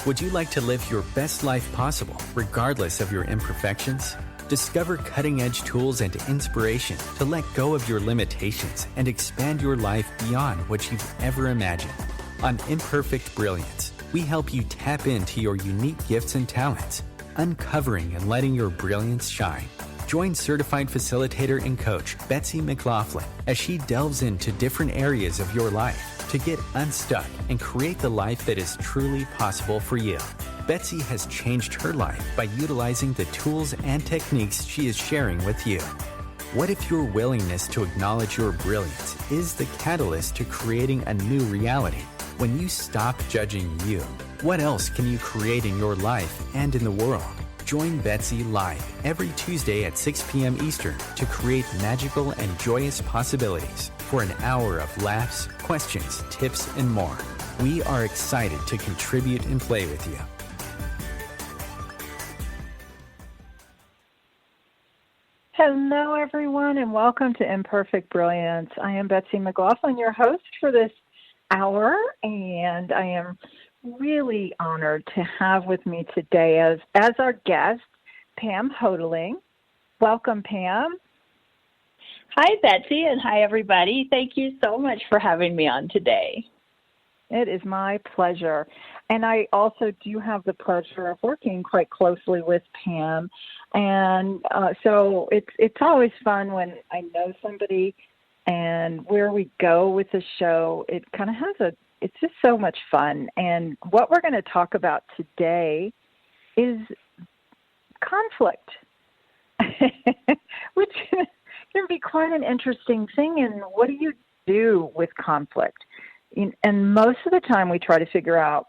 Would you like to live your best life possible, regardless of your imperfections? Discover cutting-edge tools and inspiration to let go of your limitations and expand your life beyond what you've ever imagined. On Imperfect Brilliance, we help you tap into your unique gifts and talents, uncovering and letting your brilliance shine. Join Certified Facilitator and Coach Betsy McLoughlin as she delves into different areas of your life to get unstuck and create the life that is truly possible for you. Betsy has changed her life by utilizing the tools and techniques she is sharing with you. What if your willingness to acknowledge your brilliance is the catalyst to creating a new reality? When you stop judging you, what else can you create in your life and in the world? Join Betsy live every Tuesday at 6 p.m. Eastern to create magical and joyous possibilities for an hour of laughs, questions, tips, and more. We are excited to contribute and play with you. Hello, everyone, and welcome to Imperfect Brilliance. I am Betsy McLoughlin, your host for this hour, and I am really honored to have with me today as our guest, Pam Houghteling. Welcome, Pam. Hi, Betsy, and hi, everybody. Thank you so much for having me on today. It is my pleasure. And I also do have the pleasure of working quite closely with Pam. And so it's always fun when I know somebody and where we go with the show. It kind of it's just so much fun. And what we're going to talk about today is conflict, which can be quite an interesting thing. And what do you do with conflict? And most of the time we try to figure out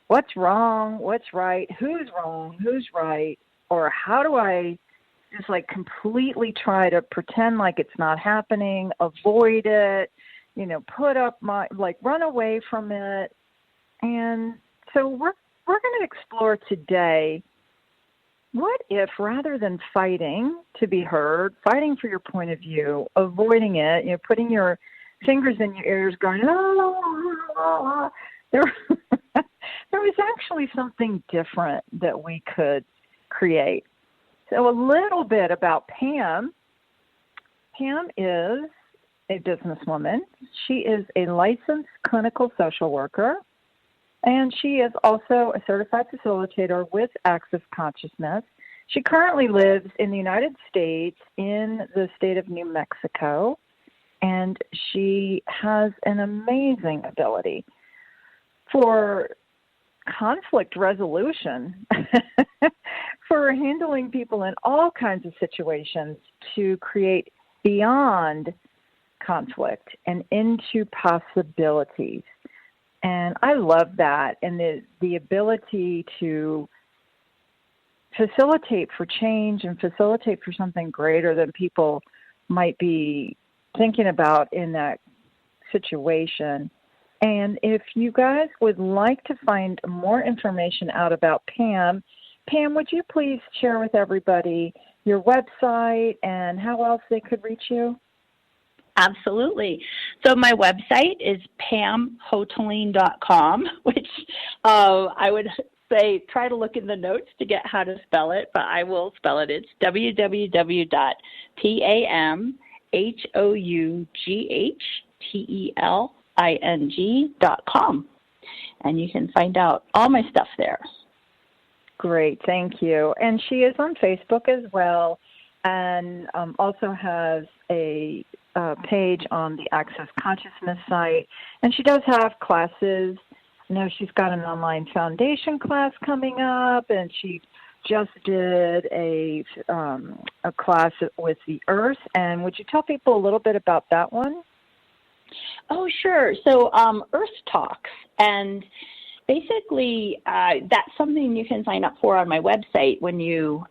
what's wrong, what's right, who's wrong, who's right, or how do I just completely try to pretend like it's not happening, avoid it, put up run away from it. And so we're going to explore today, what if rather than fighting to be heard, fighting for your point of view, avoiding it, putting your fingers in your ears going, oh, there was actually something different that we could create. So a little bit about Pam. Pam is a businesswoman. She is a licensed clinical social worker, and she is also a certified facilitator with Access Consciousness. She currently lives in the United States in the state of New Mexico, and she has an amazing ability for conflict resolution, for handling people in all kinds of situations to create beyond conflict and into possibilities. And I love that. And the ability to facilitate for change and facilitate for something greater than people might be thinking about in that situation. And if you guys would like to find more information out about Pam, would you please share with everybody your website and how else they could reach you? Absolutely. So my website is pamhoughteling.com, which I would say try to look in the notes to get how to spell it, but I will spell it. It's www.pamhoughteling.com. And you can find out all my stuff there. Great, thank you. And she is on Facebook as well, and also has a page on the Access Consciousness site. And she does have classes. I know she's got an online foundation class coming up, and she just did a class with the Earth. And would you tell people a little bit about that one? Oh, sure. So Earth Talks, and basically that's something you can sign up for on my website. When you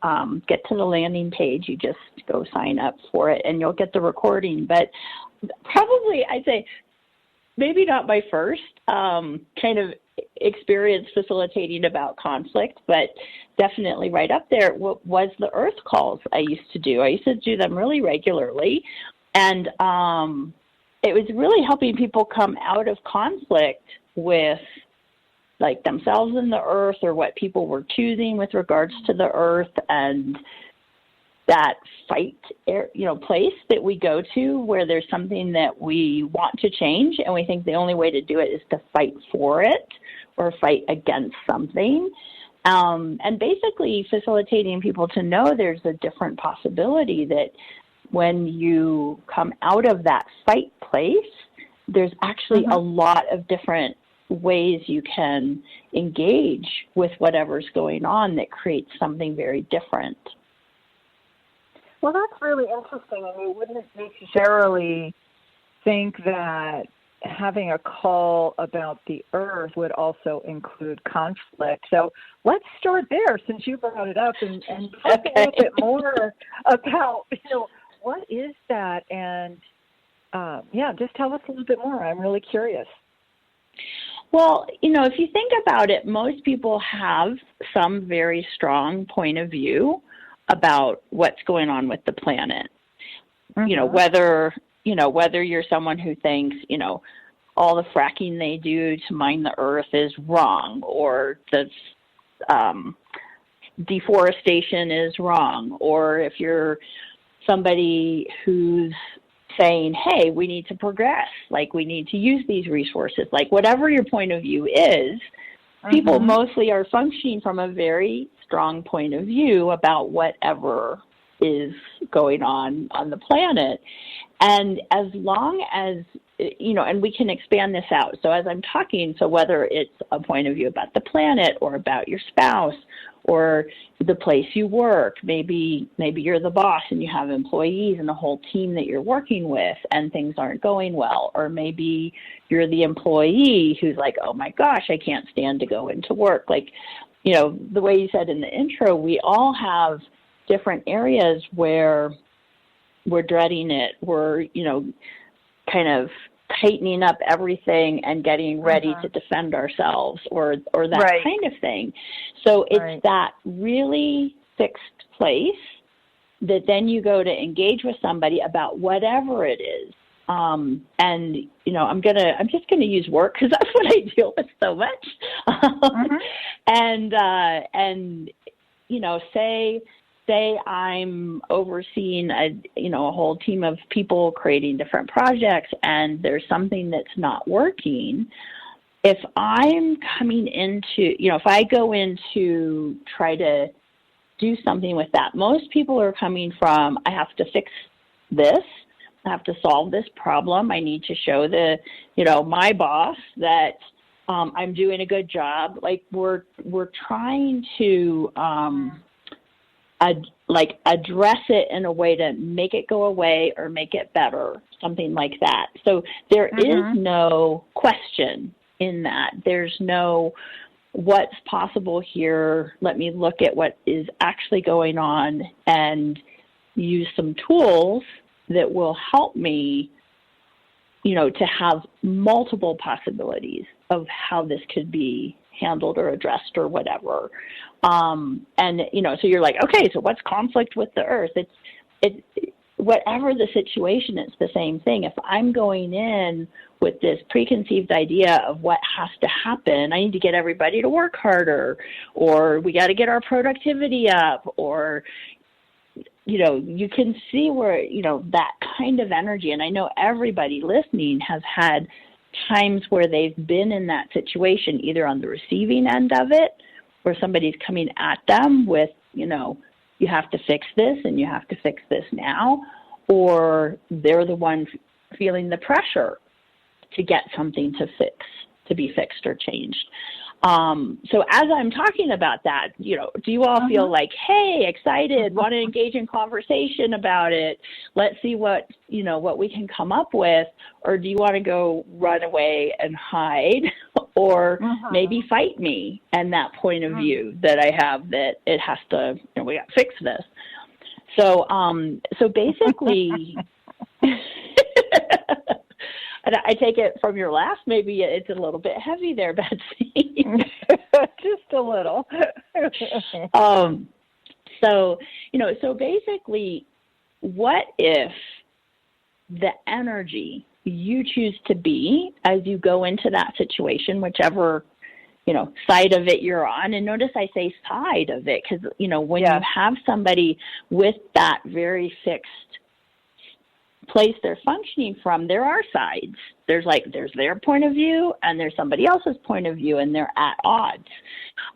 get to the landing page, you just go sign up for it, and you'll get the recording. But probably, I'd say, maybe not my first kind of experience facilitating about conflict, but definitely right up there was the Earth calls I used to do. I used to do them really regularly, and it was really helping people come out of conflict with like themselves and the earth, or what people were choosing with regards to the earth, and that fight, place that we go to where there's something that we want to change, and we think the only way to do it is to fight for it or fight against something. And basically facilitating people to know there's a different possibility, that when you come out of that fight place, there's actually a lot of different ways you can engage with whatever's going on that creates something very different. Well, that's really interesting. And you wouldn't necessarily think that having a call about the earth would also include conflict. So let's start there, since you brought it up, and talk a little bit more about, what is that? And just tell us a little bit more. I'm really curious. Well, if you think about it, most people have some very strong point of view about what's going on with the planet. Whether you're someone who thinks, all the fracking they do to mine the earth is wrong, or the deforestation is wrong, or if you're somebody who's saying, hey, we need to progress, like we need to use these resources, like whatever your point of view is, people mostly are functioning from a very strong point of view about whatever is going on the planet. And as long as, and we can expand this out. So as I'm talking, so whether it's a point of view about the planet or about your spouse or the place you work, maybe you're the boss and you have employees and a whole team that you're working with and things aren't going well, or maybe you're the employee who's like, oh my gosh, I can't stand to go into work. Like, the way you said in the intro, we all have different areas where we're dreading it. We're, kind of tightening up everything and getting ready to defend ourselves, or that kind of thing. So it's that really fixed place that then you go to engage with somebody about whatever it is. And, I'm just going to use work because that's what I deal with so much. And, say I'm overseeing a whole team of people creating different projects, and there's something that's not working. If I'm coming into, if I go in to try to do something with that, most people are coming from, I have to fix this. I have to solve this problem. I need to show my boss that I'm doing a good job. Like we're trying to address it in a way to make it go away or make it better, something like that. So there is no question in that. There's no what's possible here. Let me look at what is actually going on and use some tools that will help me, to have multiple possibilities of how this could be handled or addressed or whatever. So you're like, okay, so what's conflict with the earth? It's whatever the situation, it's the same thing. If I'm going in with this preconceived idea of what has to happen, I need to get everybody to work harder, or we got to get our productivity up, or, you can see where, that kind of energy. And I know everybody listening has had times where they've been in that situation, either on the receiving end of it, where somebody's coming at them with, you have to fix this and you have to fix this now, or they're the one feeling the pressure to get something to be fixed or changed. So as I'm talking about that, do you all feel like, hey, excited, want to engage in conversation about it? Let's see what we can come up with. Or do you want to go run away and hide, or maybe fight me and that point of view that I have that it has to, we got to fix this. So basically, I take it from your laugh, maybe it's a little bit heavy there, Betsy. Just a little. So basically, what if the energy you choose to be as you go into that situation, whichever side of it you're on. And notice I say side of it because, when you have somebody with that very fixed place they're functioning from, there are sides. There's their point of view and there's somebody else's point of view, and they're at odds.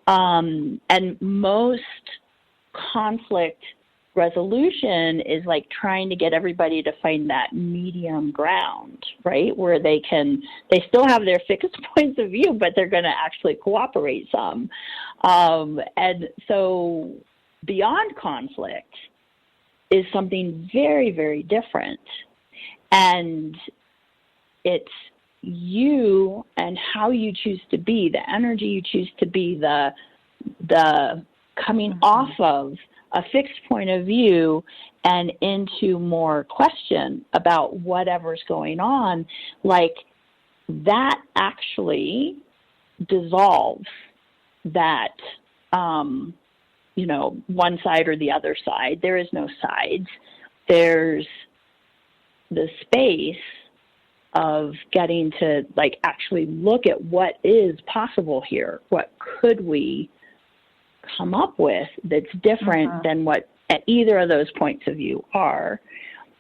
And most conflict resolution is like trying to get everybody to find that medium ground, right? Where they still have their fixed points of view, but they're going to actually cooperate some. And so beyond conflict is something very, very different. And it's you and how you choose to be, the energy you choose to be, the coming off of a fixed point of view and into more question about whatever's going on, like that actually dissolves that, one side or the other side. There is no sides. There's the space of getting to actually look at what is possible here. What could we come up with that's different than what at either of those points of view are?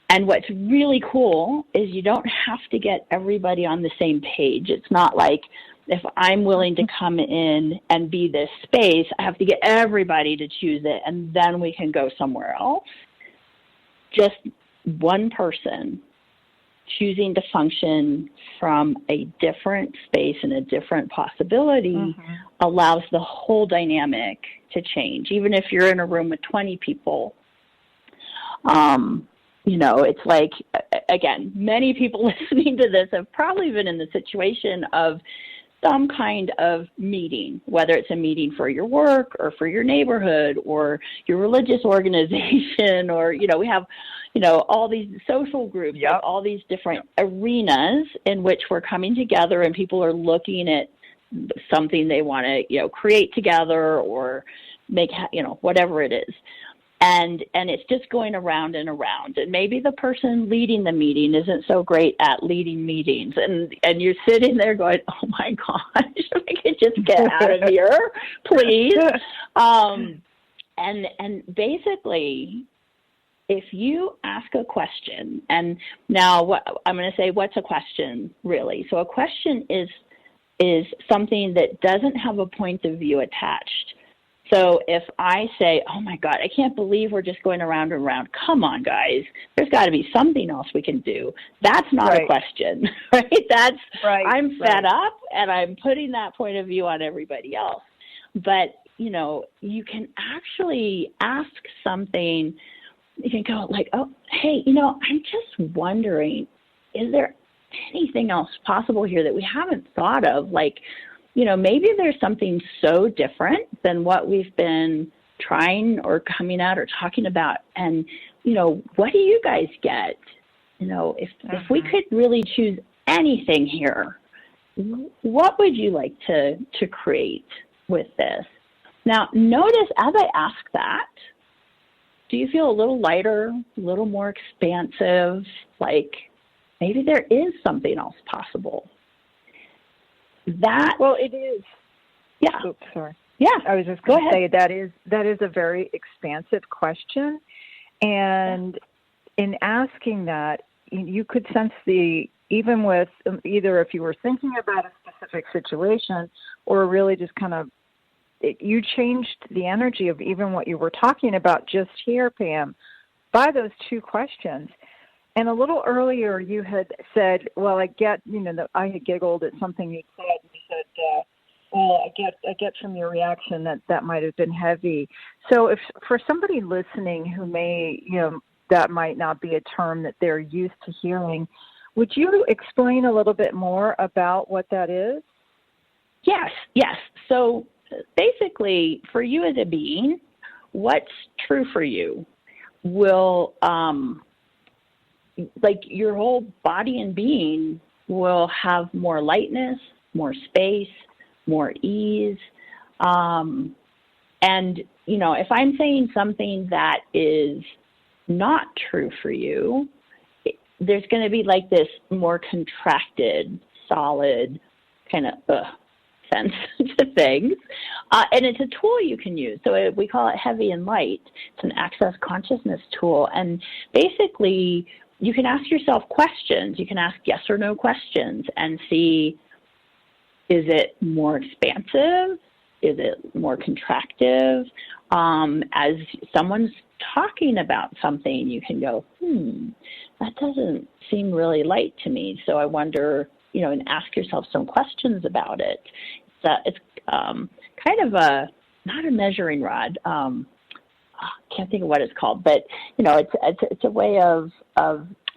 And what's really cool is you don't have to get everybody on the same page. It's not like if I'm willing to come in and be this space, I have to get everybody to choose it and then we can go somewhere else. Just one person choosing to function from a different space and a different possibility allows the whole dynamic to change. Even if you're in a room with 20 people, it's like, again, many people listening to this have probably been in the situation of some kind of meeting, whether it's a meeting for your work or for your neighborhood or your religious organization, or, we have, all these social groups, all these different arenas in which we're coming together and people are looking at something they want to, create together or make, whatever it is. And it's just going around and around. And maybe the person leading the meeting isn't so great at leading meetings. And you're sitting there going, oh, my gosh, if I could just get out of here, please. And basically, if you ask a question, and now I'm going to say, what's a question really? So a question is something that doesn't have a point of view attached. So if I say, oh, my God, I can't believe we're just going around and around. Come on, guys. There's got to be something else we can do. That's not a question, right? That's I'm fed up, and I'm putting that point of view on everybody else. But, you can actually ask something. You can go like, oh, hey, I'm just wondering, is there anything else possible here that we haven't thought of? Like, maybe there's something so different than what we've been trying or coming out or talking about. And, what do you guys get? If we could really choose anything here, what would you like to create with this? Now, notice as I ask that, do you feel a little lighter, a little more expansive, like maybe there is something else possible? Well, it is. Yeah. Oops, sorry. Yeah. I was just going to say that is a very expansive question. And in asking that, you could sense even with either if you were thinking about a specific situation or really just kind of, you changed the energy of even what you were talking about just here, Pam, by those two questions. And a little earlier you had said, well, I get, I had giggled at something you said. You said, well, I get from your reaction that might have been heavy. So if for somebody listening who may, that might not be a term that they're used to hearing, would you explain a little bit more about what that is? Yes. So basically, for you as a being, what's true for you will, like your whole body and being will have more lightness, more space, more ease. And, if I'm saying something that is not true for you, there's going to be like this more contracted, solid kind of sense to things. And it's a tool you can use. So we call it Heavy and Light. It's an access consciousness tool. And basically, you can ask yourself questions. You can ask yes or no questions and see, is it more expansive? Is it more contractive? As someone's talking about something, you can go, that doesn't seem really light to me. So I wonder, and ask yourself some questions about it. It's kind of not a measuring rod. Can't think of what it's called, but it's a way of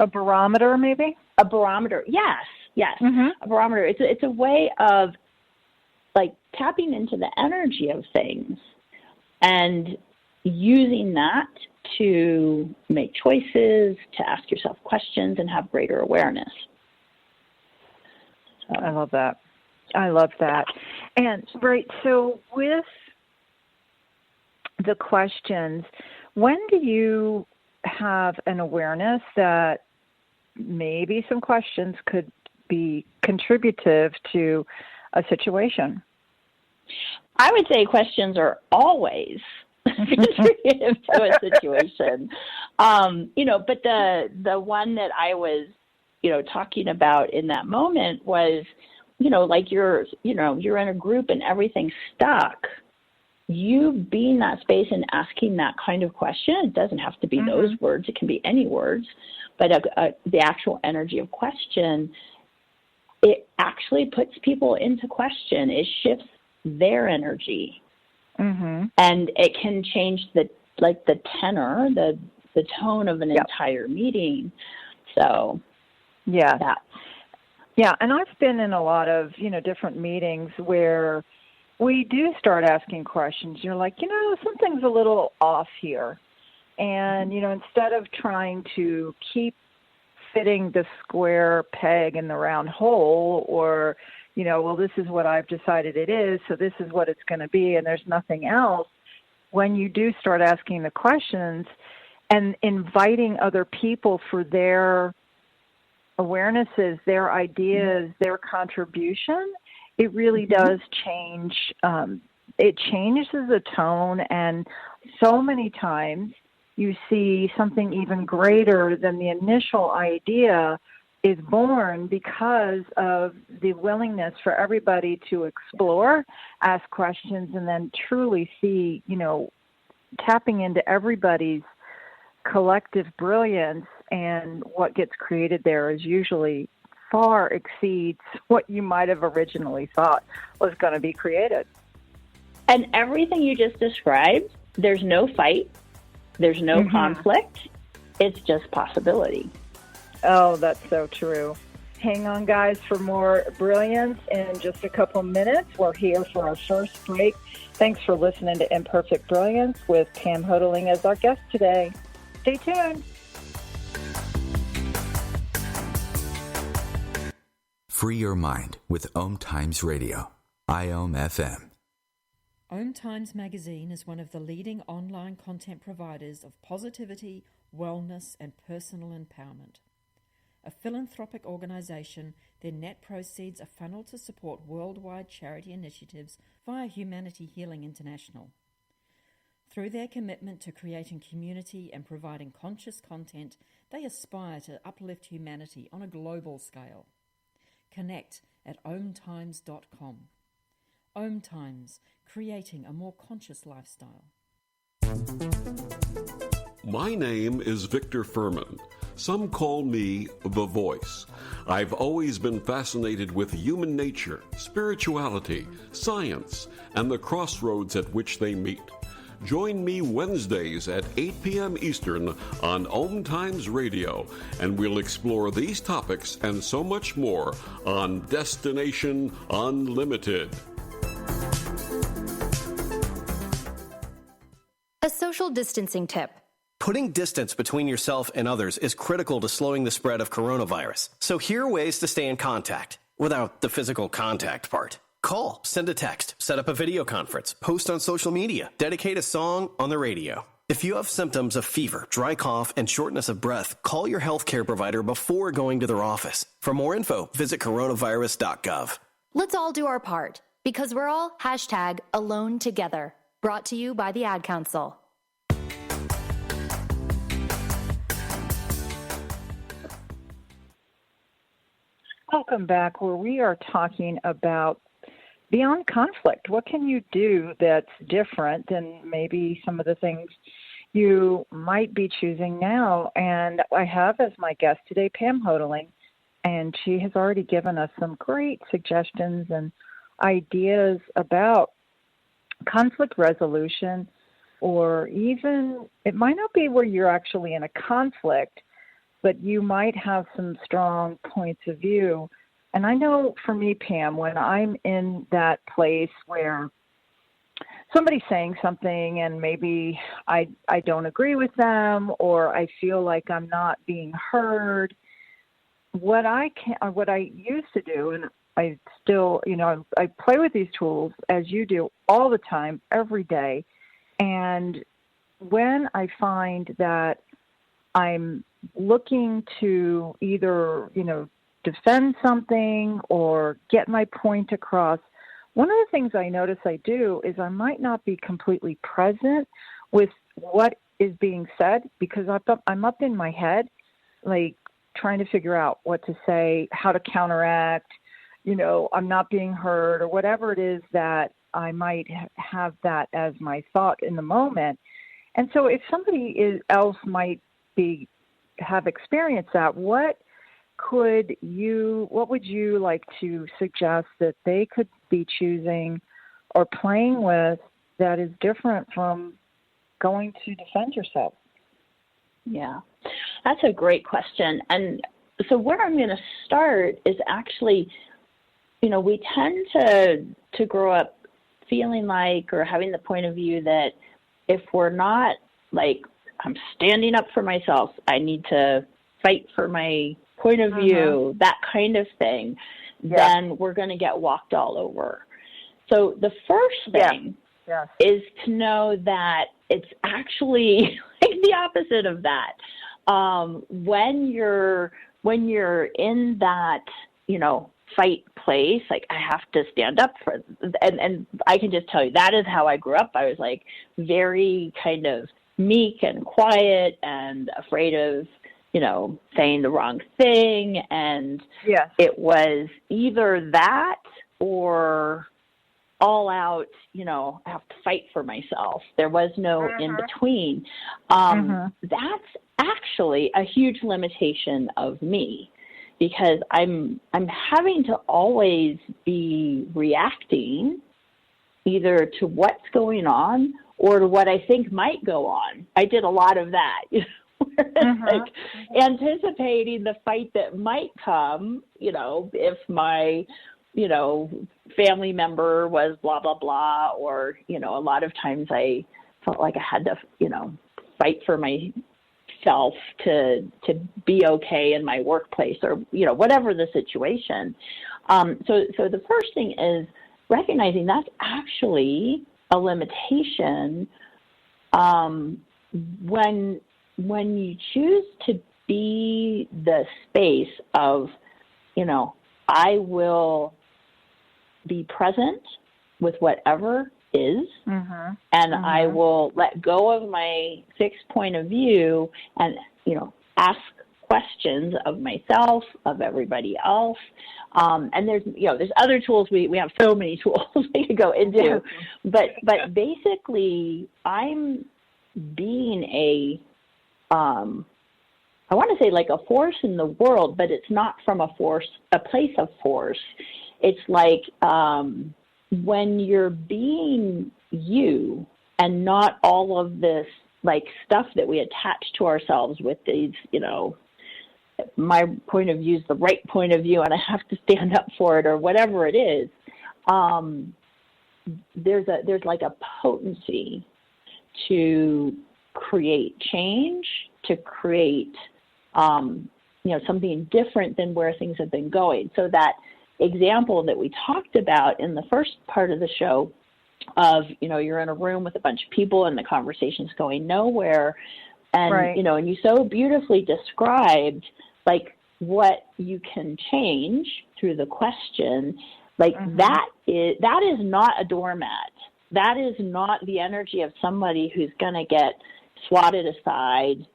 a barometer, maybe. A barometer, yes, mm-hmm. A barometer. It's a way of like tapping into the energy of things and using that to make choices, to ask yourself questions, and have greater awareness. So. I love that. And right, so with the questions, when do you have an awareness that maybe some questions could be contributive to a situation? I would say questions are always contributive to a situation. But the one that I was, talking about in that moment was, like you're in a group and everything's stuck. You being that space and asking that kind of question, it doesn't have to be mm-hmm. those words, it can be any words, but the actual energy of question, it actually puts people into question. It shifts their energy. Mm-hmm. And it can change the tenor, the tone of an entire meeting. So, yeah. Yeah, and I've been in a lot of, different meetings where we do start asking questions. You're like, something's a little off here. And, instead of trying to keep fitting the square peg in the round hole or, this is what I've decided it is, so this is what it's going to be, and there's nothing else. When you do start asking the questions and inviting other people for their awarenesses, their ideas, their contribution, it really does change. It changes the tone, and so many times you see something even greater than the initial idea is born because of the willingness for everybody to explore, ask questions, and then truly see, tapping into everybody's collective brilliance, and what gets created there is usually far exceeds what you might have originally thought was going to be created. And everything you just described, there's no fight, there's no mm-hmm. conflict, it's just possibility. Oh, that's so true. Hang on, guys, for more brilliance in just a couple minutes. We're here for our first break. Thanks for listening to Imperfect Brilliance with Pam Houghteling as our guest today. Stay tuned. Free your mind with OMTimes Radio, IOM FM. OMTimes magazine is one of the leading online content providers of positivity, wellness, and personal empowerment. A philanthropic organization, their net proceeds are funneled to support worldwide charity initiatives via Humanity Healing International. Through their commitment to creating community and providing conscious content, they aspire to uplift humanity on a global scale. Connect at omtimes.com. OMTimes, creating a more conscious lifestyle. My name is Victor Furman. Some call me The Voice. I've always been fascinated with human nature, spirituality, science, and the crossroads at which they meet. Join me Wednesdays at 8 p.m. Eastern on OMTimes Radio, and we'll explore these topics and so much more on Destination Unlimited. A social distancing tip. Putting distance between yourself and others is critical to slowing the spread of coronavirus. So here are ways to stay in contact without the physical contact part. Call, send a text, set up a video conference, post on social media, dedicate a song on the radio. If you have symptoms of fever, dry cough, and shortness of breath, call your healthcare provider before going to their office. For more info, visit coronavirus.gov. Let's all do our part. Because we're all #alone together. Brought to you by the Ad Council. Welcome back, where we are talking about beyond conflict. What can you do that's different than maybe some of the things you might be choosing now? And I have as my guest today Pam Houghteling, and she has already given us some great suggestions and ideas about conflict resolution, or even it might not be where you're actually in a conflict, but you might have some strong points of view. And I know for me, Pam, when I'm in that place where somebody's saying something and maybe I don't agree with them, or I feel like I'm not being heard, what I used to do, and I still, I play with these tools as you do all the time, every day. And when I find that I'm looking to either, defend something or get my point across, one of the things I notice I do is I might not be completely present with what is being said, because I'm up in my head, like trying to figure out what to say, how to counteract, I'm not being heard, or whatever it is that I might have that as my thought in the moment. And so if somebody else might have experienced that, what would you like to suggest that they could be choosing or playing with that is different from going to defend yourself? Yeah, that's a great question. And so where I'm going to start is actually, we tend to grow up feeling like, or having the point of view that if we're not like, I'm standing up for myself, I need to fight for my point of view, that kind of thing, then we're going to get walked all over. So the first thing is to know that it's actually like the opposite of that. When you're in that, fight place, like I have to stand up for, and I can just tell you that is how I grew up. I was like very kind of meek and quiet and afraid of, saying the wrong thing. And it was either that or all out, I have to fight for myself. There was no in between. That's actually a huge limitation of me, because I'm having to always be reacting either to what's going on or to what I think might go on. I did a lot of that, like anticipating the fight that might come, if my, family member was blah, blah, blah, or, a lot of times I felt like I had to, fight for myself to be okay in my workplace, or, whatever the situation. So the first thing is recognizing that's actually a limitation. When you choose to be the space of, I will be present with whatever is, and I will let go of my fixed point of view and, ask questions of myself, of everybody else. And there's other tools. We have so many tools we could go into, but basically I'm being I want to say like a force in the world, but it's not from a place of force. It's like, when you're being you and not all of this like stuff that we attach to ourselves with these, my point of view is the right point of view and I have to stand up for it or whatever it is. There's like a potency to create change, to create, something different than where things have been going. So that example that we talked about in the first part of the show of, you're in a room with a bunch of people and the conversation's going nowhere. And, and you so beautifully described like what you can change through the question. Like that is not a doormat. That is not the energy of somebody who's going to get swatted aside,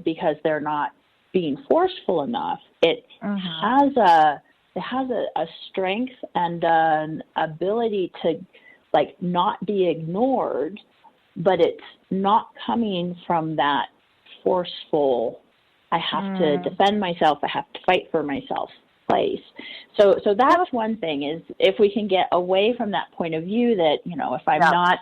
because they're not being forceful enough. It has a strength and an ability to like not be ignored, but it's not coming from that forceful, I have to defend myself, I have to fight for myself place. So that's one thing, is if we can get away from that point of view that, if I'm not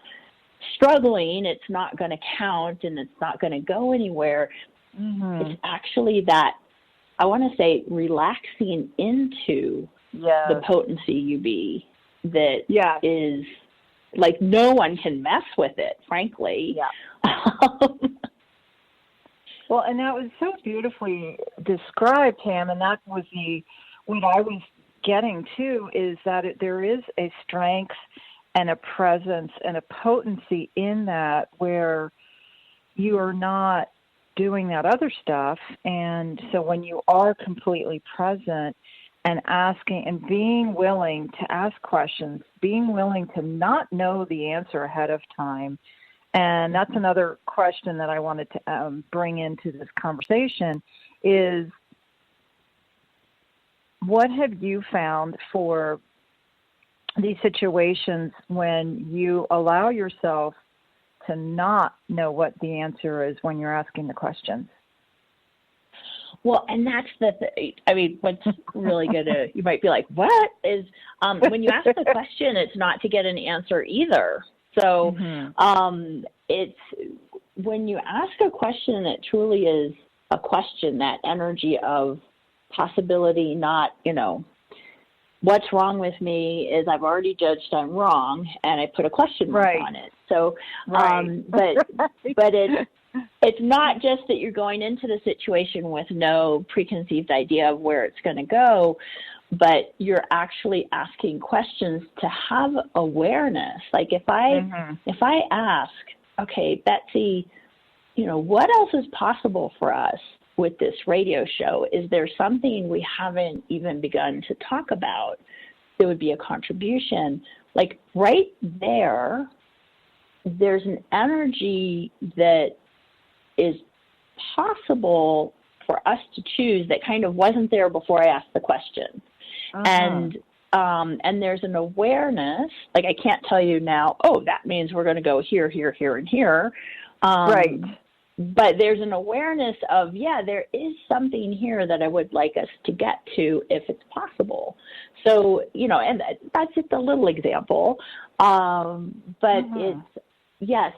struggling, it's not going to count and it's not going to go anywhere. It's actually that, I want to say, relaxing into the potency you be that is like no one can mess with it, frankly. Well, and that was so beautifully described, Pam, and that was what I was getting to, is that there is a strength and a presence and a potency in that where you are not doing that other stuff. And so when you are completely present and asking and being willing to ask questions, being willing to not know the answer ahead of time. And that's another question that I wanted to bring into this conversation is, what have you found for these situations when you allow yourself to not know what the answer is when you're asking the questions? Well, and that's what's really good to, you might be like, what is, when you ask the question, it's not to get an answer either. So it's, when you ask a question that truly is a question, that energy of possibility, not, what's wrong with me is I've already judged I'm wrong and I put a question mark on it. So, but it's not just that you're going into the situation with no preconceived idea of where it's going to go, but you're actually asking questions to have awareness. Like if I ask, okay, Betsy, what else is possible for us with this radio show? Is there something we haven't even begun to talk about that would be a contribution? Like right there, there's an energy that is possible for us to choose that kind of wasn't there before I asked the question. And there's an awareness, like I can't tell you now, that means we're going to go here, here, here, and here. But there's an awareness of, there is something here that I would like us to get to if it's possible. So, and that's just a little example. But it's,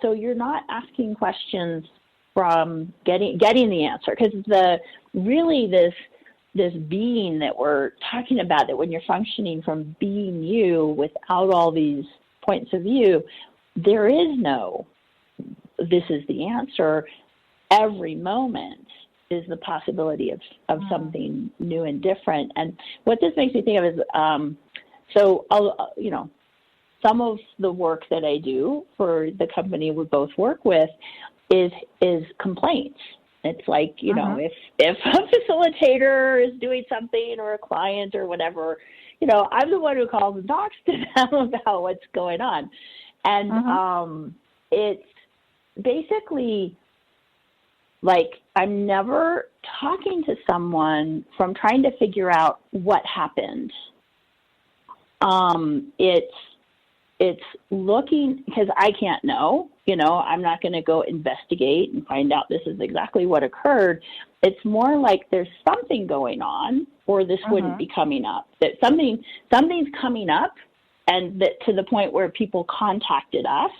so you're not asking questions from getting the answer, because this being that we're talking about, that when you're functioning from being you without all these points of view, there is no, this is the answer. Every moment is the possibility of something new and different. And what this makes me think of is, some of the work that I do for the company we both work with is complaints. It's like, if a facilitator is doing something or a client or whatever, I'm the one who calls and talks to them about what's going on. And it's basically like I'm never talking to someone from trying to figure out what happened. It's looking, because I can't know, I'm not going to go investigate and find out this is exactly what occurred. It's more like there's something going on, or this wouldn't be coming up, that something's coming up, and that to the point where people contacted us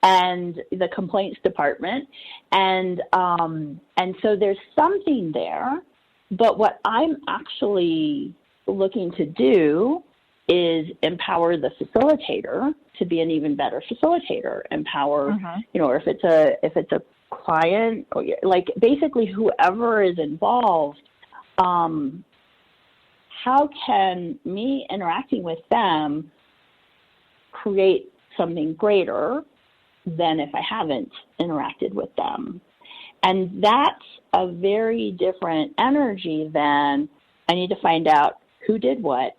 and the complaints department. And so there's something there, but what I'm actually looking to do is empower the facilitator to be an even better facilitator, empower, or if it's a client, or like basically whoever is involved, how can me interacting with them create something greater than if I haven't interacted with them? And that's a very different energy than I need to find out who did what,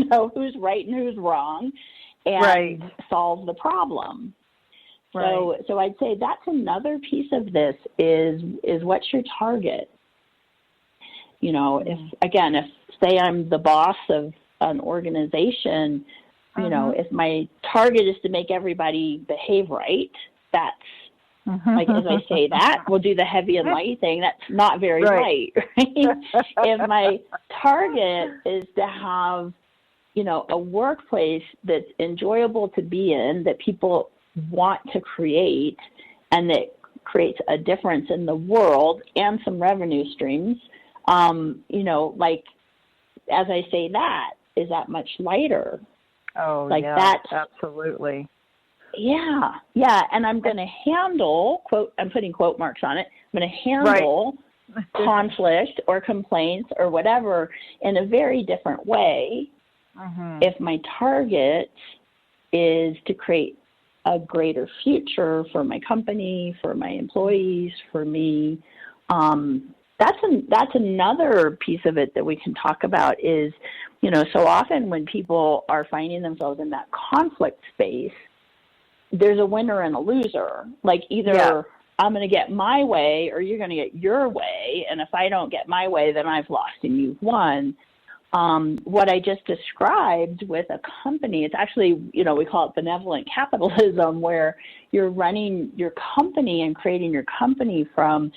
who's right and who's wrong, and solve the problem. Right. So I'd say that's another piece of this is what's your target? If say I'm the boss of an organization, if my target is to make everybody behave right, that's like, as I say that, we'll do the heavy and light thing. That's not very light, right? If my target is to have, a workplace that's enjoyable to be in, that people want to create, and that creates a difference in the world and some revenue streams, like, as I say that, is that much lighter? Oh, like yeah, that, absolutely. Yeah, and I'm going to handle, I'm putting quote marks on it, I'm going to handle conflict or complaints or whatever in a very different way if my target is to create a greater future for my company, for my employees, for me. That's another piece of it that we can talk about is, so often when people are finding themselves in that conflict space, there's a winner and a loser. Like either I'm going to get my way or you're going to get your way. And if I don't get my way, then I've lost and you've won. What I just described with a company, it's actually, we call it benevolent capitalism, where you're running your company and creating your company from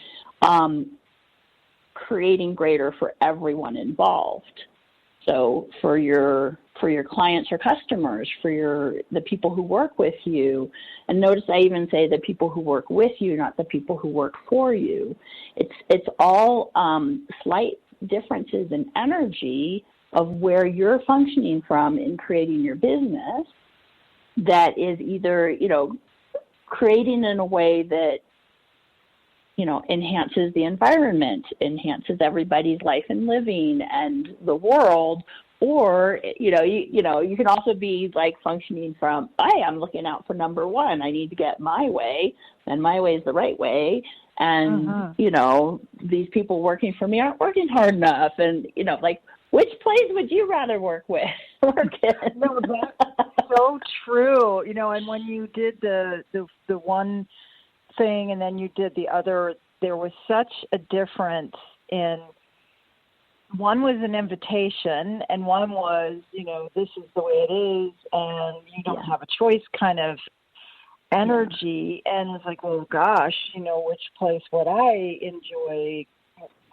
creating greater for everyone involved. So for your clients or customers, for the people who work with you, and notice I even say the people who work with you, not the people who work for you. It's all slight differences in energy of where you're functioning from in creating your business that is either, creating in a way that, enhances the environment, enhances everybody's life and living and the world, or, you can also be like functioning from, I'm looking out for number one. I need to get my way, and my way is the right way. And, these people working for me aren't working hard enough. And, which place would you rather work in? No, that's so true. And when you did the one thing and then you did the other, there was such a difference in, one was an invitation and one was, this is the way it is and you don't have a choice kind of energy. And it's like, well, gosh, which place would I enjoy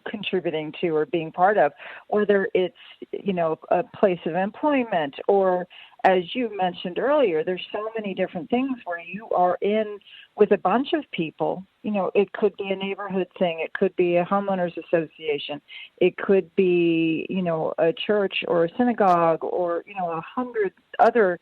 contributing to or being part of, whether it's, a place of employment or, as you mentioned earlier, there's so many different things where you are in with a bunch of people. It could be a neighborhood thing. It could be a homeowners association. It could be, a church or a synagogue or, 100 other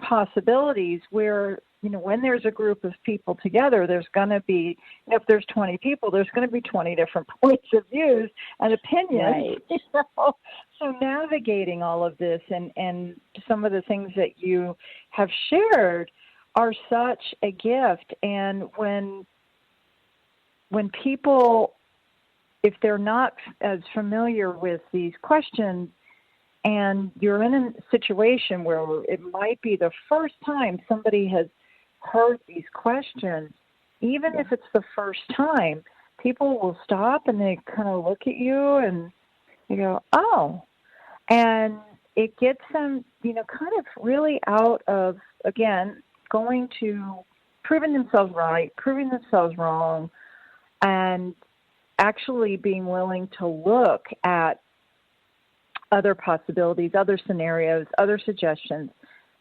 possibilities where, when there's a group of people together, there's going to be, if there's 20 people, there's going to be 20 different points of views and opinions. Right. So navigating all of this and some of the things that you have shared are such a gift. And when people, if they're not as familiar with these questions, and you're in a situation where it might be the first time somebody has heard these questions, even if it's the first time, people will stop and they kind of look at you and you go, oh. And it gets them, kind of really out of, again, going to proving themselves right, proving themselves wrong, and actually being willing to look at other possibilities, other scenarios, other suggestions.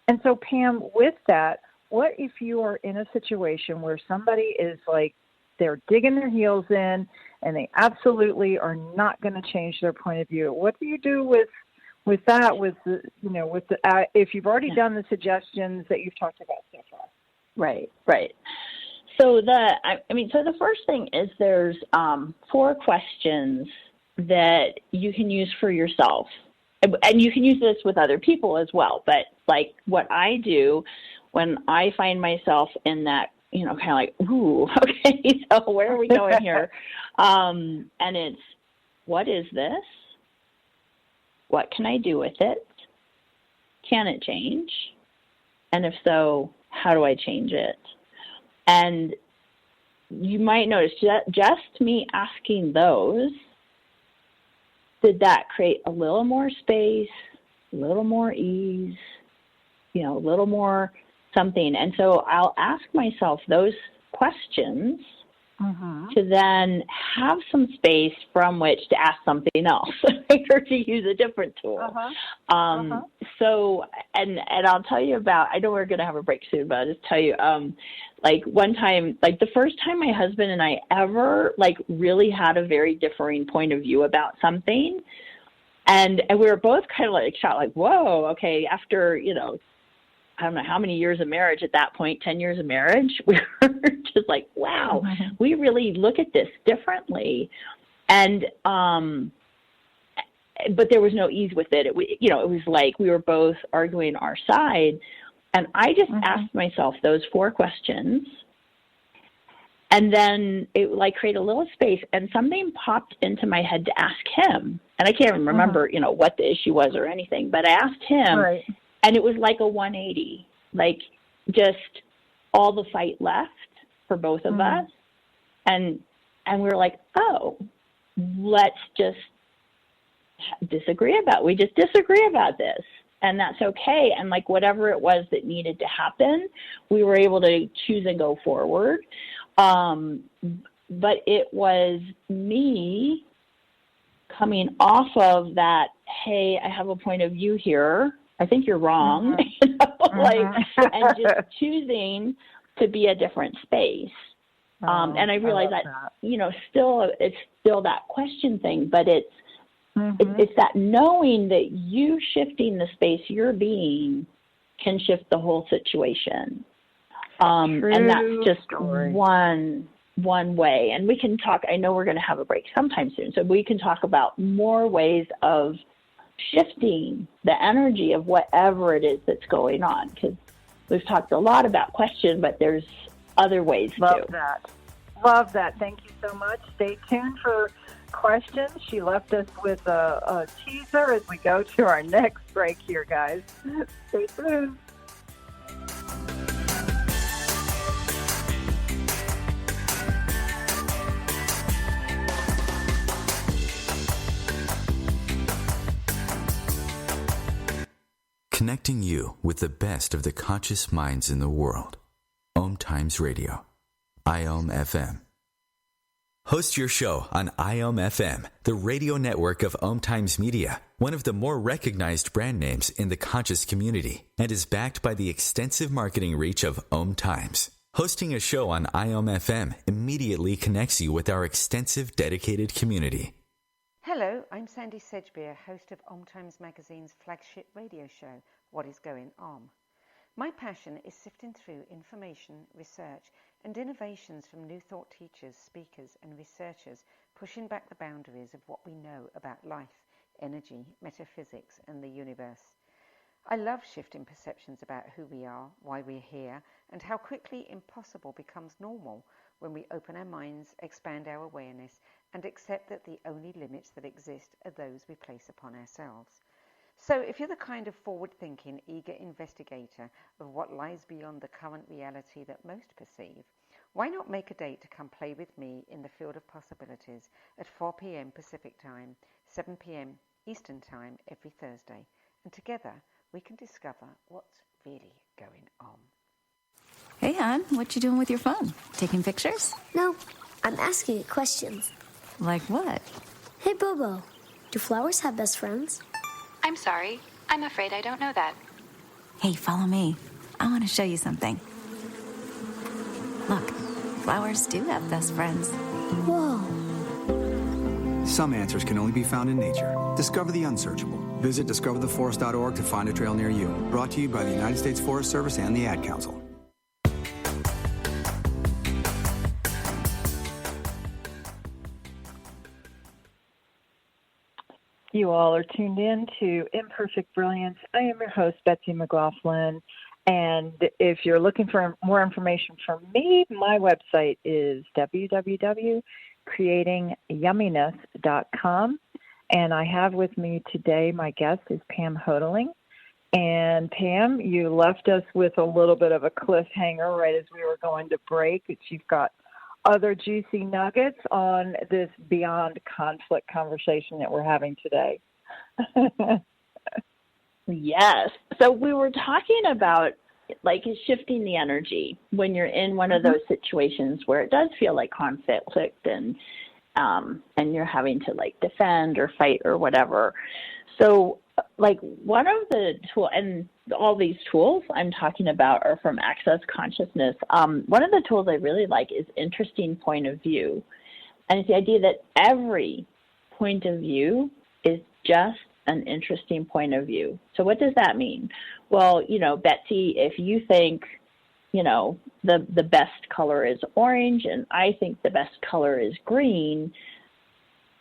And so, Pam, with that, what if you are in a situation where somebody is like, they're digging their heels in and they absolutely are not going to change their point of view? What do you do with that, with the, if you've already done the suggestions that you've talked about so far? Right. So the first thing is there's 4 questions that you can use for yourself. And you can use this with other people as well. But like what I do when I find myself in that, kind of like, ooh, okay, so where are we going here? And it's, what is this? What can I do with it? can it change? And if so, how do I change it? And you might notice that just me asking those, did that create a little more space, a little more ease, a little more something? And so I'll ask myself those questions to then have some space from which to ask something else or to use a different tool. So, and I'll tell you about, I know we're going to have a break soon, but I'll just tell you, one time, the first time my husband and I ever, really had a very differing point of view about something. And we were both kind of shocked, whoa, okay, after, I don't know how many years of marriage at that point, 10 years of marriage, we were just wow, we really look at this differently. And, but there was no ease with it. It was we were both arguing our side. And I just asked myself those 4 questions. And then it created a little space, and something popped into my head to ask him. And I can't even remember, what the issue was or anything, but I asked him. Right. And it was like a 180, just all the fight left for both of us. And we were oh, let's just disagree we just disagree about this. And that's okay. And whatever it was that needed to happen, we were able to choose and go forward. But it was me coming off of that, hey, I have a point of view here. I think you're wrong, and just choosing to be a different space. And I realized that, it's still that question thing, but it's that knowing that you shifting the space you're being can shift the whole situation. And that's just one way. And we can talk, I know we're going to have a break sometime soon, so we can talk about more ways of shifting the energy of whatever it is that's going on, because we've talked a lot about question, but there's other ways too. Love that. Thank you so much. Stay tuned for questions. She left us with a teaser as we go to our next break here, guys. Stay tuned. Connecting you with the best of the conscious minds in the world. OMTimes Radio. IOM FM. Host your show on IOM FM, the radio network of OMTimes Media, one of the more recognized brand names in the conscious community, and is backed by the extensive marketing reach of OMTimes. Hosting a show on IOM FM immediately connects you with our extensive dedicated community. Hello, I'm Sandy Sedgbeer, host of OMTimes Magazine's flagship radio show, What is Going On? My passion is sifting through information, research, and innovations from new thought teachers, speakers, and researchers, pushing back the boundaries of what we know about life, energy, metaphysics, and the universe. I love shifting perceptions about who we are, why we're here, and how quickly impossible becomes normal when we open our minds, expand our awareness, and accept that the only limits that exist are those we place upon ourselves. So if you're the kind of forward-thinking, eager investigator of what lies beyond the current reality that most perceive, why not make a date to come play with me in the field of possibilities at 4 p.m. Pacific Time, 7 p.m. Eastern Time every Thursday, and together we can discover what's really going on. Hey, hon, what you doing with your phone? Taking pictures? No, I'm asking it questions. Like what? Hey, Bobo, do flowers have best friends? I'm sorry. I'm afraid I don't know that. Hey, follow me. I want to show you something. Look, flowers do have best friends. Whoa. Some answers can only be found in nature. Discover the unsearchable. Visit discovertheforest.org to find a trail near you. Brought to you by the United States Forest Service and the Ad Council. You all are tuned in to Imperfect Brilliance. I am your host, Betsy McLoughlin. And if you're looking for more information from me, my website is www.creatingyumminess.com. And I have with me today, my guest is Pam Houghteling. And Pam, you left us with a little bit of a cliffhanger right as we were going to break. You've got other juicy nuggets on this beyond conflict conversation that we're having today. Yes. So we were talking about like shifting the energy when you're in one of those situations where it does feel like conflict and you're having to like defend or fight or whatever. So like one of the tools, and all these tools I'm talking about are from Access Consciousness. One of the tools I really like is interesting point of view. And it's the idea that every point of view is just an interesting point of view. So what does that mean? Well, you know, Betsy, if you think, you know, the best color is orange and I think the best color is green,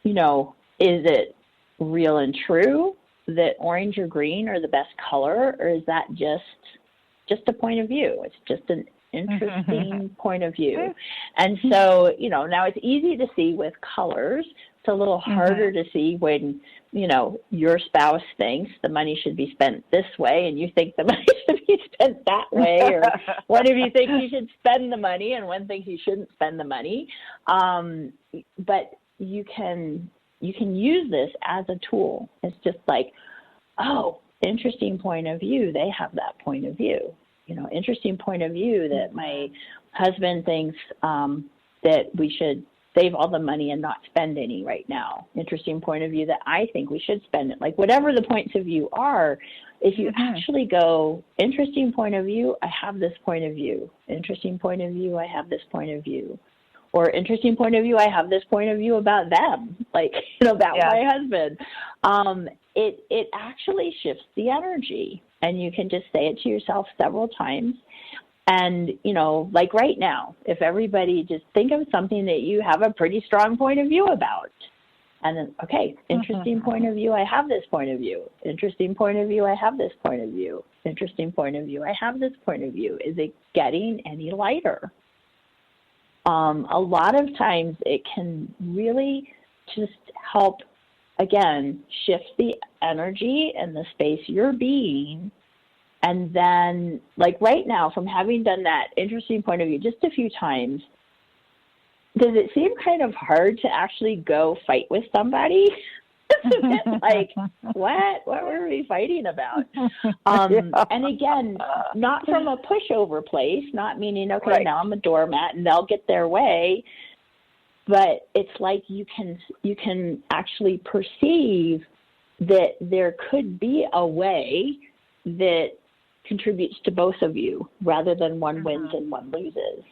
you know, is it real and true that orange or green are the best color, or is that just a point of view? It's just an interesting point of view. And so, you know, now it's easy to see with colors. It's a little harder to see when, you know, your spouse thinks the money should be spent this way and you think the money should be spent that way, or one of you thinks you should spend the money and one thinks you shouldn't spend the money. But you can use this as a tool. It's just like, oh, interesting point of view. They have that point of view. You know, interesting point of view that my husband thinks that we should save all the money and not spend any right now. Interesting point of view that I think we should spend it. Like whatever the points of view are, if you actually go, interesting point of view, I have this point of view. Interesting point of view, I have this point of view. Or interesting point of view, I have this point of view about them, like, you know, about my husband. It actually shifts the energy, and you can just say it to yourself several times. And, you know, like right now, if everybody just think of something that you have a pretty strong point of view about. And then, okay, interesting point of view, I have this point of view. Interesting point of view, I have this point of view. Interesting point of view, I have this point of view. Is it getting any lighter? A lot of times it can really just help, again, shift the energy and the space you're being. And then, like right now, from having done that interesting point of view just a few times, does it seem kind of hard to actually go fight with somebody? It's a bit like, what were we fighting about? And again, not from a pushover place, not meaning, okay, now I'm a doormat and they'll get their way. But it's like you can actually perceive that there could be a way that contributes to both of you rather than one wins and one loses.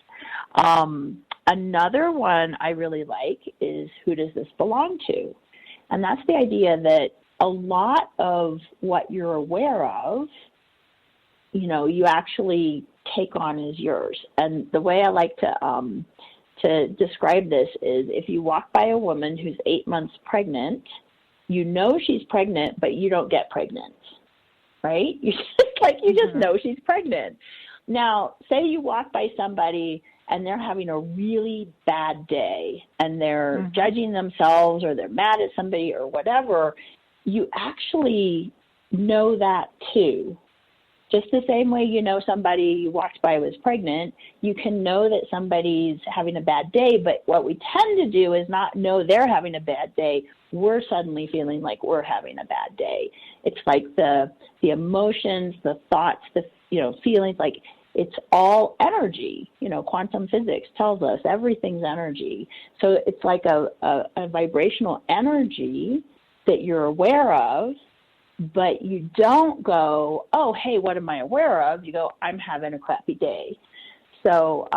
Another one I really like is, who does this belong to? And that's the idea that a lot of what you're aware of, you know, you actually take on as yours. And the way I like to describe this is, if you walk by a woman who's 8 months pregnant, you know she's pregnant, but you don't get pregnant, right? You just know she's pregnant. Now, say you walk by somebody and they're having a really bad day and they're judging themselves or they're mad at somebody or whatever, you actually know that too. Just the same way you know somebody you walked by was pregnant, you can know that somebody's having a bad day, but what we tend to do is not know they're having a bad day. We're suddenly feeling like we're having a bad day. It's like the emotions, the thoughts, the feelings, like it's all energy. You know, quantum physics tells us everything's energy. So it's like a vibrational energy that you're aware of, but you don't go, oh, hey, what am I aware of? You go, I'm having a crappy day. So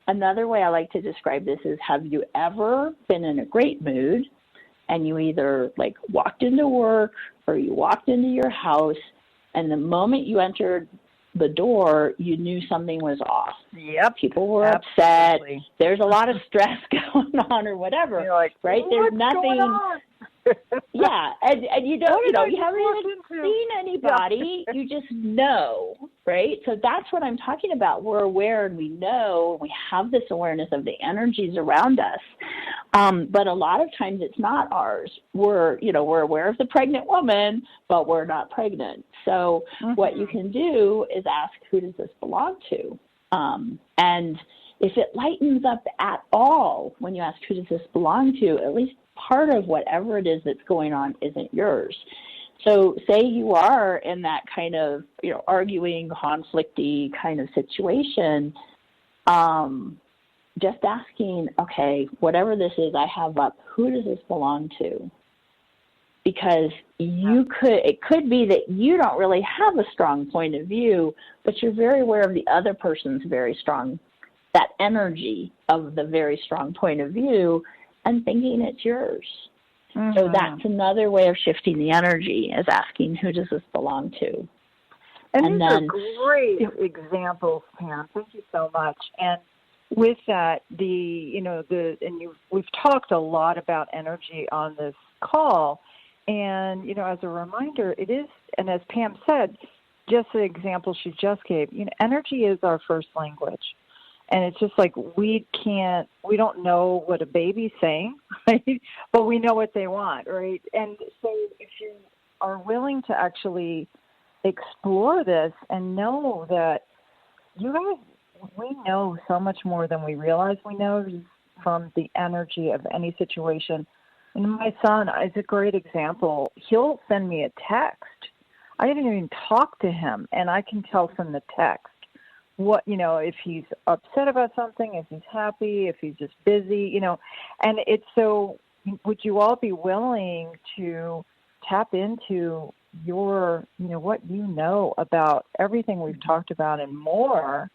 another way I like to describe this is, have you ever been in a great mood and you either like walked into work or you walked into your house, and the moment you entered the door, you knew something was off. Yep. People were upset. There's a lot of stress going on or whatever. You're like, right? There's nothing. Going on? Yeah, and you don't, you haven't even seen anybody. You just know right? So that's what I'm talking about. We're aware and we know, we have this awareness of the energies around us. But a lot of times it's not ours. We're aware of the pregnant woman, but we're not pregnant. So what you can do is ask, who does this belong to? And if it lightens up at all when you ask, who does this belong to, at least part of whatever it is that's going on isn't yours. So say you are in that kind of, arguing, conflicty kind of situation, just asking, okay, whatever this is I have up, who does this belong to? Because it could be that you don't really have a strong point of view, but you're very aware of the other person's very strong, that energy of the very strong point of view, and thinking it's yours. So that's another way of shifting the energy, is asking, who does this belong to? And these are great examples, Pam. Thank you so much. And with that, we've talked a lot about energy on this call. And, as a reminder, it is, and as Pam said, just the example she just gave, energy is our first language. And it's just like we don't know what a baby's saying, right? But we know what they want, right? And so if you are willing to actually explore this and know that we know so much more than we realize we know from the energy of any situation. And my son is a great example. He'll send me a text. I didn't even talk to him, and I can tell from the text what, if he's upset about something, if he's happy, if he's just busy, and it's so, would you all be willing to tap into your, what you know about everything we've talked about and more,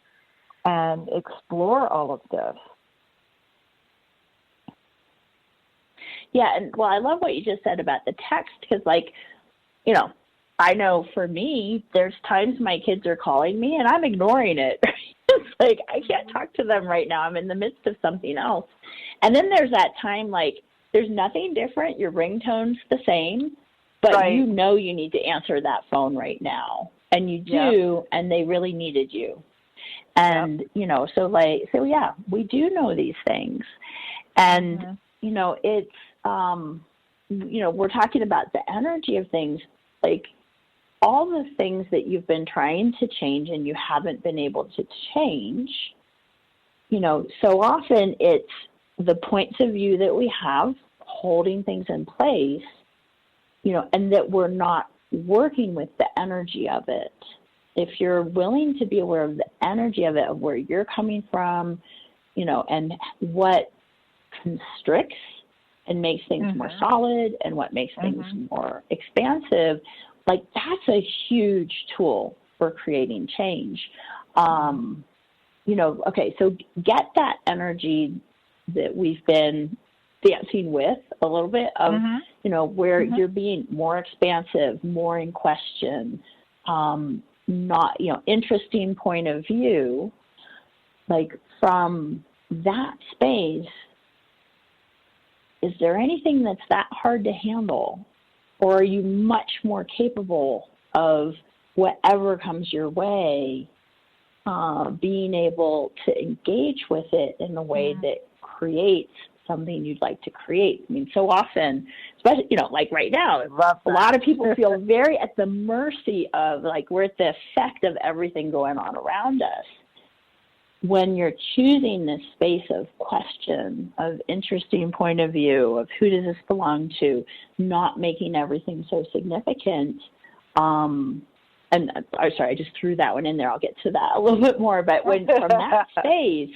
and explore all of this? Yeah, and I love what you just said about the text, because I know for me, there's times my kids are calling me and I'm ignoring it. It's like, I can't talk to them right now. I'm in the midst of something else. And then there's that time, there's nothing different. Your ringtone's the same, but right. You need to answer that phone right now. And you do, and they really needed you. And, so we do know these things. And, it's, we're talking about the energy of things, all the things that you've been trying to change and you haven't been able to change, so often it's the points of view that we have holding things in place, and that we're not working with the energy of it. If you're willing to be aware of the energy of it, of where you're coming from, and what constricts and makes things more solid and what makes things more expansive, that's a huge tool for creating change. Okay, so get that energy that we've been dancing with a little bit of, where you're being more expansive, more in question, not, interesting point of view, from that space, is there anything that's that hard to handle? Or are you much more capable of whatever comes your way, being able to engage with it in a way that creates something you'd like to create? I mean, so often, especially, right now, a lot of people feel very at the mercy of, we're at the effect of everything going on around us. When you're choosing this space of question, of interesting point of view, of who does this belong to, not making everything so significant. And I'm sorry, I just threw that one in there. I'll get to that a little bit more. But when from that space,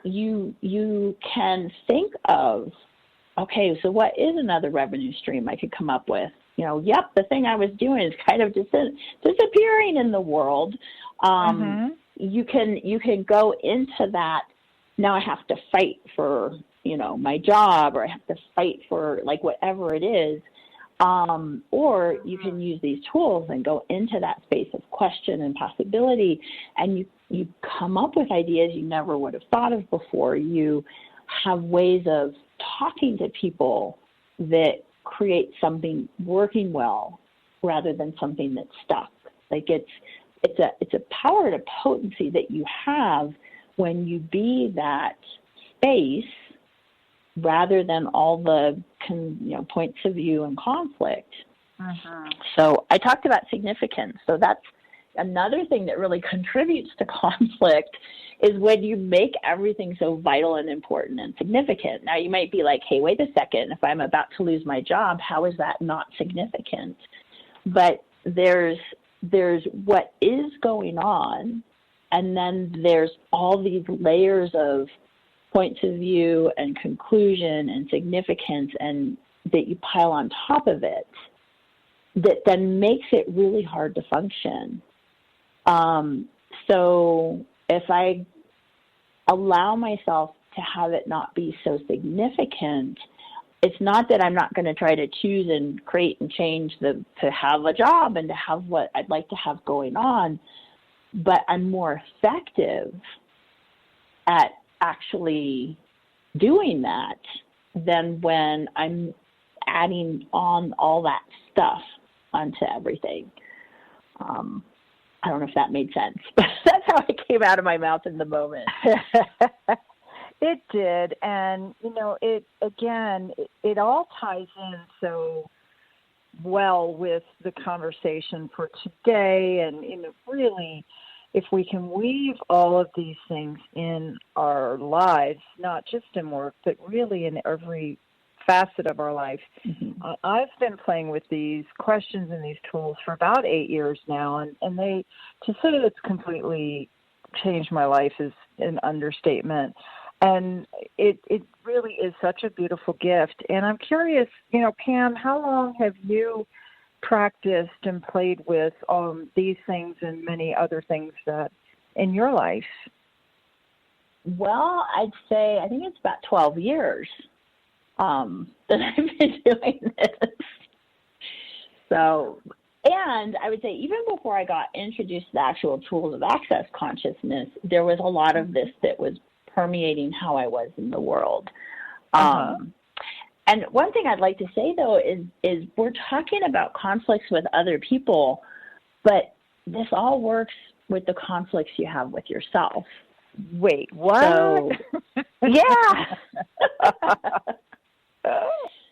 you can think of, okay, so what is another revenue stream I could come up with? The thing I was doing is kind of disappearing in the world. You can go into that. Now I have to fight for, my job, or I have to fight for whatever it is. Or you can use these tools and go into that space of question and possibility, and you come up with ideas you never would have thought of before. You have ways of talking to people that create something working well rather than something that's stuck. it's a power and a potency that you have when you be that space rather than all the points of view and conflict. So I talked about significance. So that's another thing that really contributes to conflict is when you make everything so vital and important and significant. Now, you might be like, hey, wait a second. If I'm about to lose my job, how is that not significant? But there's what is going on, and then there's all these layers of points of view and conclusion and significance and that you pile on top of it that then makes it really hard to function. So if I allow myself to have it not be so significant, it's not that I'm not going to try to choose and create and change to have a job and to have what I'd like to have going on, but I'm more effective at actually doing that than when I'm adding on all that stuff onto everything. I don't know if that made sense, but that's how it came out of my mouth in the moment. It did. And, it all ties in so well with the conversation for today. And, really, if we can weave all of these things in our lives, not just in work, but really in every facet of our life. I've been playing with these questions and these tools for about 8 years now, and they, to say it's completely changed my life is an understatement. And it really is such a beautiful gift. And I'm curious, Pam, how long have you practiced and played with these things and many other things that in your life? Well, I'd say I think it's about 12 years that I've been doing this. So, and I would say even before I got introduced to the actual tools of access consciousness, there was a lot of this that was permeating how I was in the world. And one thing I'd like to say, though, is we're talking about conflicts with other people, but this all works with the conflicts you have with yourself. Wait, what? So, yeah.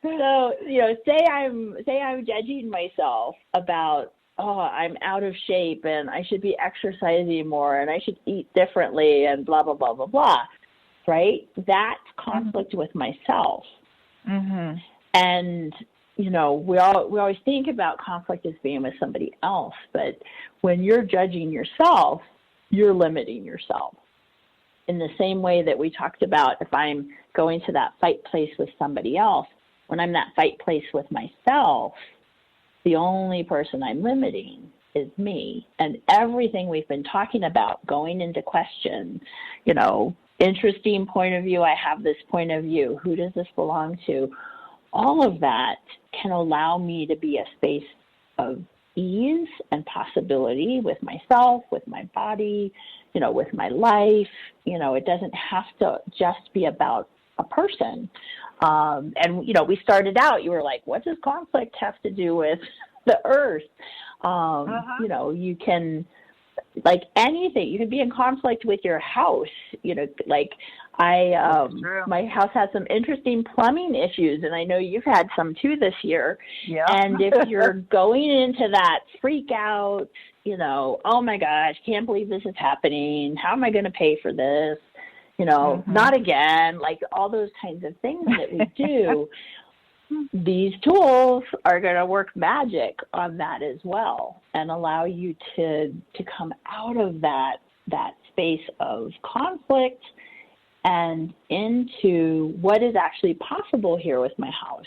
So, say I'm judging myself about, I'm out of shape and I should be exercising more and I should eat differently and blah, blah, blah, blah, blah, right? That's conflict with myself. And, we always think about conflict as being with somebody else, but when you're judging yourself, you're limiting yourself. In the same way that we talked about, if I'm going to that fight place with somebody else, when I'm that fight place with myself, the only person I'm limiting is me. And everything we've been talking about going into question, interesting point of view, I have this point of view, who does this belong to? All of that can allow me to be a space of ease and possibility with myself, with my body, with my life. It doesn't have to just be about a person. And we started out, you were like, what does conflict have to do with the earth? You can, like anything, you can be in conflict with your house. My house has some interesting plumbing issues, and I know you've had some too this year. Yeah. And if you're going into that freak out, oh my gosh, can't believe this is happening. How am I going to pay for this? Not again, like all those kinds of things that we do. These tools are going to work magic on that as well and allow you to come out of that space of conflict and into what is actually possible here with my house.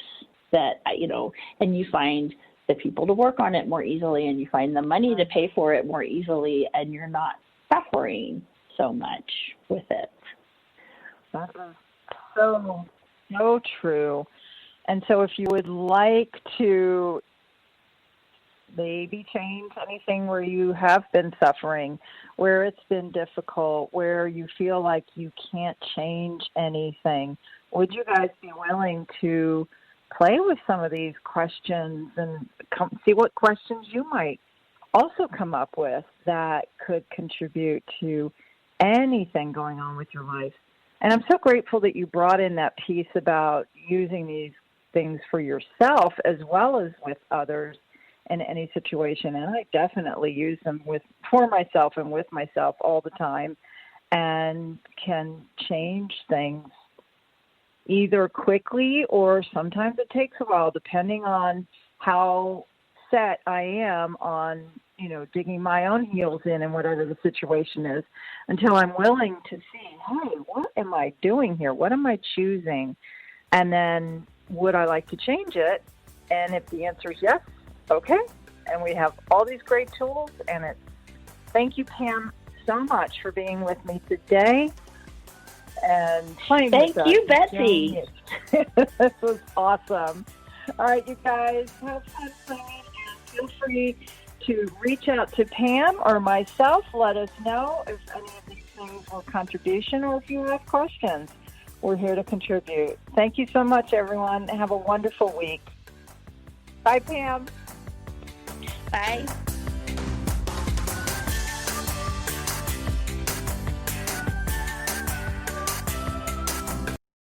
That, and you find the people to work on it more easily, and you find the money to pay for it more easily, and you're not suffering so much with it. That is so true. And so if you would like to maybe change anything where you have been suffering, where it's been difficult, where you feel like you can't change anything, would you guys be willing to play with some of these questions and see what questions you might also come up with that could contribute to anything going on with your life. And I'm so grateful that you brought in that piece about using these things for yourself as well as with others in any situation. And I definitely use them for myself and with myself all the time, and can change things either quickly or sometimes it takes a while, depending on how set I am on, digging my own heels in and whatever the situation is, until I'm willing to see, hey, what am I doing here? What am I choosing? And then would I like to change it? And if the answer is yes, okay. And we have all these great tools, and thank you, Pam, so much for being with me today and playing with us. Thank you, Betsy. This was awesome. All right, you guys, have fun playing, and feel free to reach out to Pam or myself. Let us know if any of these things were contribution or if you have questions. We're here to contribute. Thank you so much, everyone. Have a wonderful week. Bye, Pam. Bye.